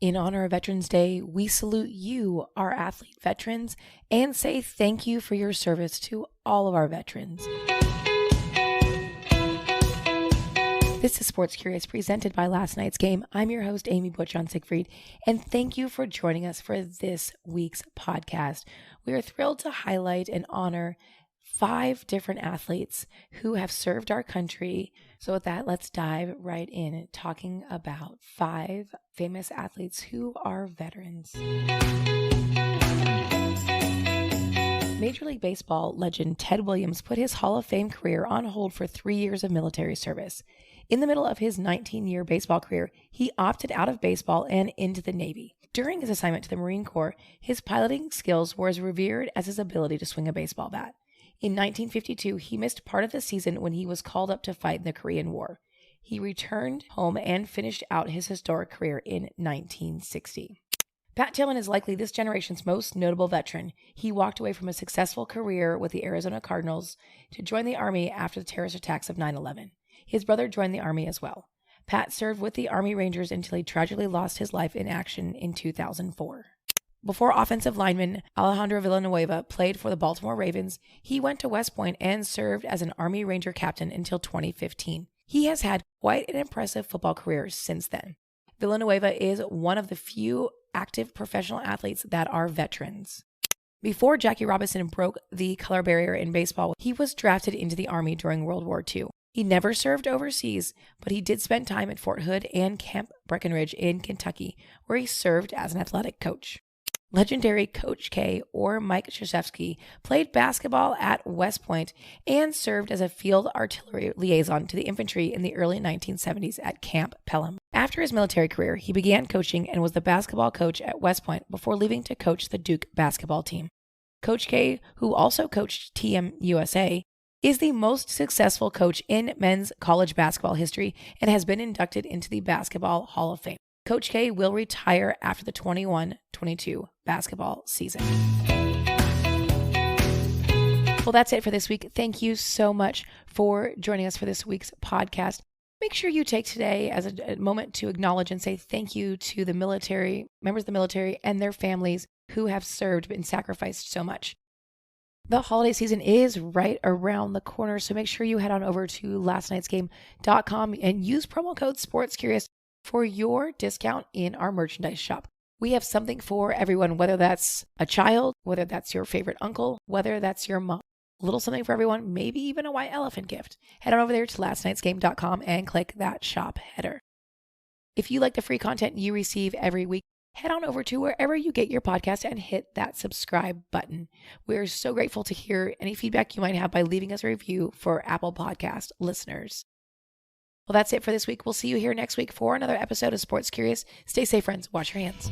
In honor of Veterans Day, we salute you, our athlete veterans, and say thank you for your service to all of our veterans. This is Sports Curious, presented by Last Night's Game. I'm your host, Amy Butchon-Siegfried, and thank you for joining us for this week's podcast. We are thrilled to highlight and honor 5 different athletes who have served our country. So with that, let's dive right in, talking about 5 famous athletes who are veterans. Major League Baseball legend Ted Williams put his Hall of Fame career on hold for 3 years of military service. In the middle of his 19-year baseball career, he opted out of baseball and into the Navy. During his assignment to the Marine Corps, his piloting skills were as revered as his ability to swing a baseball bat. In 1952, he missed part of the season when he was called up to fight in the Korean War. He returned home and finished out his historic career in 1960. Patt Tillman is likely this generation's most notable veteran. He walked away from a successful career with the Arizona Cardinals to join the Army after the terrorist attacks of 9/11. His brother joined the Army as well. Patt served with the Army Rangers until he tragically lost his life in action in 2004. Before offensive lineman Alejandro Villanueva played for the Baltimore Ravens, he went to West Point and served as an Army Ranger captain until 2015. He has had quite an impressive football career since then. Villanueva is one of the few active professional athletes that are veterans. Before Jackie Robinson broke the color barrier in baseball, he was drafted into the Army during World War II. He never served overseas, but he did spend time at Fort Hood and Camp Breckenridge in Kentucky, where he served as an athletic coach. Legendary Coach K, or Mike Krzyzewski, played basketball at West Point and served as a field artillery liaison to the infantry in the early 1970s at Camp Pelham. After his military career, he began coaching and was the basketball coach at West Point before leaving to coach the Duke basketball team. Coach K, who also coached Team USA, is the most successful coach in men's college basketball history and has been inducted into the Basketball Hall of Fame. Coach K will retire after the 21-22 basketball season. Well, that's it for this week. Thank you so much for joining us for this week's podcast. Make sure you take today as a moment to acknowledge and say thank you to the military, members of the military and their families who have served and sacrificed so much. The holiday season is right around the corner, so make sure you head on over to lastnightsgame.com and use promo code SportsCurious for your discount in our merchandise shop. We have something for everyone, whether that's a child, whether that's your favorite uncle, whether that's your mom. A little something for everyone, maybe even a white elephant gift. Head on over there to lastnightsgame.com and click that shop header. If you like the free content you receive every week, head on over to wherever you get your podcast and hit that subscribe button. We're so grateful to hear any feedback you might have by leaving us a review for Apple Podcast listeners. Well, that's it for this week. We'll see you here next week for another episode of Sports Curious. Stay safe, friends. Wash your hands.